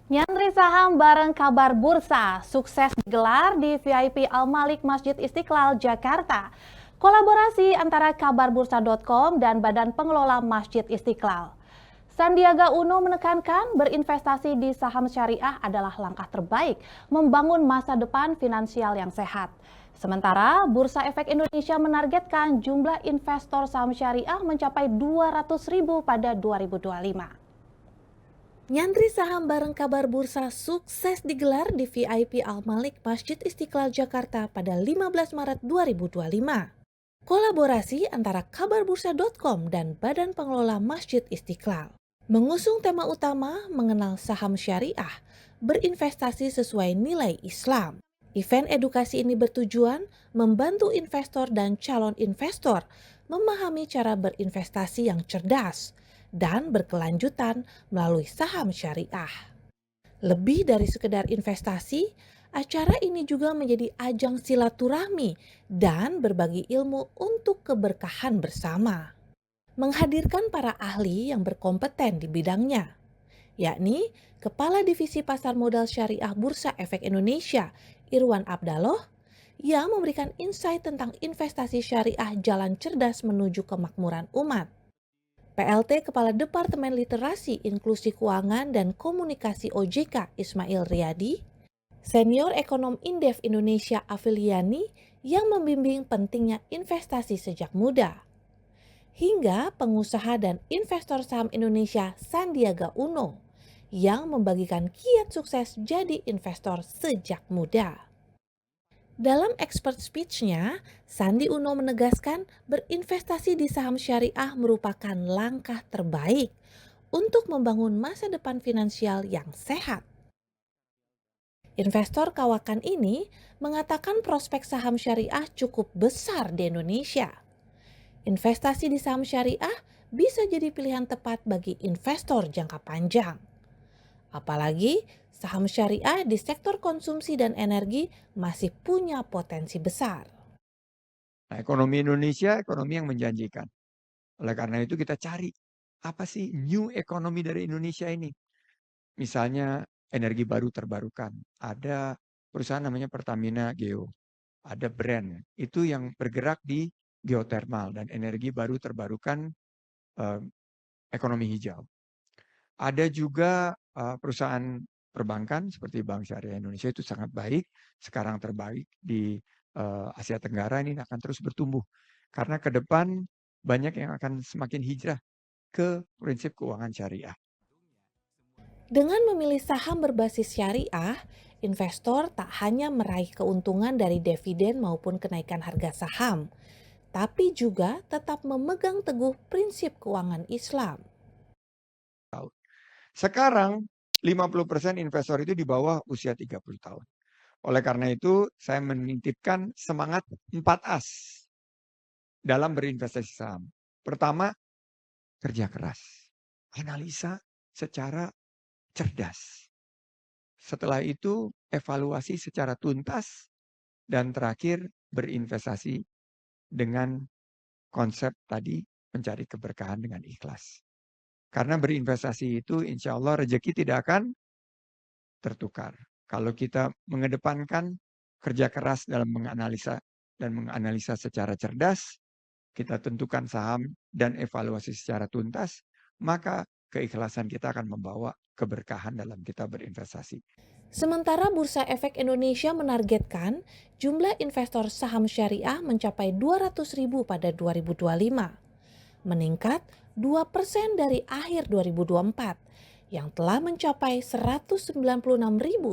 Nyantri saham bareng kabar bursa, sukses digelar di VIP Al Malik Masjid Istiqlal, Jakarta. Kolaborasi antara kabarbursa.com dan Badan Pengelola Masjid Istiqlal. Sandiaga Uno menekankan berinvestasi di saham syariah adalah langkah terbaik membangun masa depan finansial yang sehat. Sementara Bursa Efek Indonesia menargetkan jumlah investor saham syariah mencapai 200.000 pada 2025. Nyantri saham bareng kabar bursa sukses digelar di VIP Al Malik Masjid Istiqlal Jakarta pada 15 Maret 2025. Kolaborasi antara kabarbursa.com dan Badan Pengelola Masjid Istiqlal mengusung tema utama mengenal saham syariah, berinvestasi sesuai nilai Islam. Event edukasi ini bertujuan membantu investor dan calon investor memahami cara berinvestasi yang cerdas dan berkelanjutan melalui saham syariah. Lebih dari sekedar investasi, acara ini juga menjadi ajang silaturahmi dan berbagi ilmu untuk keberkahan bersama. Menghadirkan para ahli yang berkompeten di bidangnya, yakni Kepala Divisi Pasar Modal Syariah Bursa Efek Indonesia, Irwan Abdallah, yang memberikan insight tentang investasi syariah jalan cerdas menuju kemakmuran umat. PLT Kepala Departemen Literasi, Inklusi Keuangan dan Komunikasi OJK Ismail Riyadi, Senior Ekonom Indef Indonesia Afiliani yang membimbing pentingnya investasi sejak muda, hingga pengusaha dan investor saham Indonesia Sandiaga Uno yang membagikan kiat sukses jadi investor sejak muda. Dalam expert speech-nya, Sandi Uno menegaskan berinvestasi di saham syariah merupakan langkah terbaik untuk membangun masa depan finansial yang sehat. Investor kawakan ini mengatakan prospek saham syariah cukup besar di Indonesia. Investasi di saham syariah bisa jadi pilihan tepat bagi investor jangka panjang. Apalagi saham syariah di sektor konsumsi dan energi masih punya potensi besar. Nah, ekonomi Indonesia ekonomi yang menjanjikan. Oleh karena itu kita cari apa sih new economy dari Indonesia ini. Misalnya energi baru terbarukan. Ada perusahaan namanya Pertamina Geo. Ada brand itu yang bergerak di geothermal dan energi baru terbarukan ekonomi hijau. Ada juga perusahaan perbankan seperti Bank Syariah Indonesia itu sangat baik, sekarang terbaik di Asia Tenggara ini akan terus bertumbuh. Karena ke depan banyak yang akan semakin hijrah ke prinsip keuangan syariah. Dengan memilih saham berbasis syariah, investor tak hanya meraih keuntungan dari dividen maupun kenaikan harga saham, tapi juga tetap memegang teguh prinsip keuangan Islam. Sekarang 50% investor itu di bawah usia 30 tahun. Oleh karena itu saya menitipkan semangat 4As dalam berinvestasi saham. Pertama, kerja keras. Analisa secara cerdas. Setelah itu evaluasi secara tuntas. Dan terakhir berinvestasi dengan konsep tadi mencari keberkahan dengan ikhlas. Karena berinvestasi itu insya Allah rezeki tidak akan tertukar. Kalau kita mengedepankan kerja keras dalam menganalisa secara cerdas, kita tentukan saham dan evaluasi secara tuntas, maka keikhlasan kita akan membawa keberkahan dalam kita berinvestasi. Sementara Bursa Efek Indonesia menargetkan jumlah investor saham syariah mencapai 200.000 pada 2025, meningkat 2% dari akhir 2024 yang telah mencapai 196.000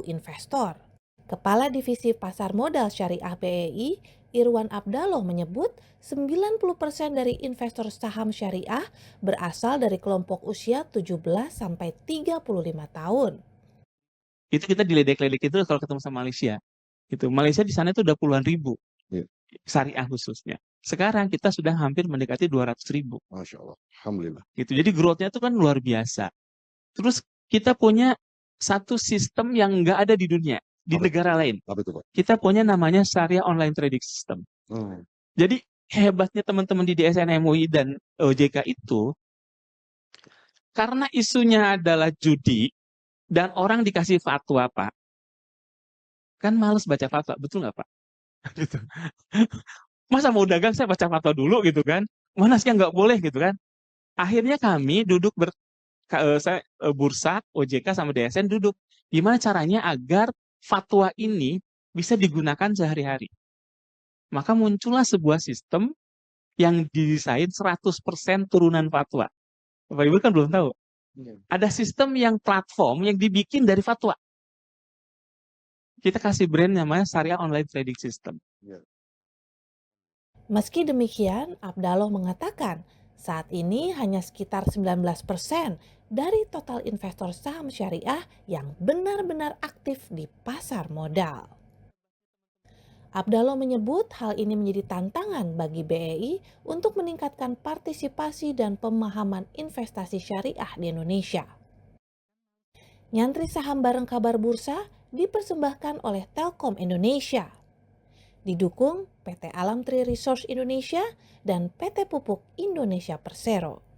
investor. Kepala Divisi Pasar Modal Syariah BEI, Irwan Abdallah menyebut 90% dari investor saham syariah berasal dari kelompok usia 17 sampai 35 tahun. Itu kita diledek-ledek itu kalau ketemu sama Malaysia. Gitu. Malaysia di sana itu udah puluhan ribu. Syariah khususnya. Sekarang kita sudah hampir mendekati 200.000. Masya Allah. Alhamdulillah. Gitu. Jadi growth-nya itu kan luar biasa. Terus kita punya satu sistem yang nggak ada di dunia, di negara lain. Kita punya namanya Syariah Online Trading System. Jadi hebatnya teman-teman di DSN MUI dan OJK itu, karena isunya adalah judi, Dan orang dikasih fatwa, Pak, kan males baca fatwa, betul nggak Pak? Gitu. Masa mau dagang saya baca fatwa dulu gitu kan? Mana sih yang nggak boleh gitu kan? Akhirnya kami duduk bursa, OJK sama DSN duduk. Gimana caranya agar fatwa ini bisa digunakan sehari-hari? Maka muncullah sebuah sistem yang didesain 100% turunan fatwa. Bapak Ibu kan belum tahu. Ada sistem yang platform yang dibikin dari fatwa. Kita kasih brand namanya Syariah Online Trading System. Meski demikian, Abdallah mengatakan saat ini hanya sekitar 19% dari total investor saham syariah yang benar-benar aktif di pasar modal. Abdallah menyebut hal ini menjadi tantangan bagi BEI untuk meningkatkan partisipasi dan pemahaman investasi syariah di Indonesia. Nyantri saham bareng kabar bursa dipersembahkan oleh Telkom Indonesia. Didukung PT Alam Tri Resource Indonesia dan PT Pupuk Indonesia Persero.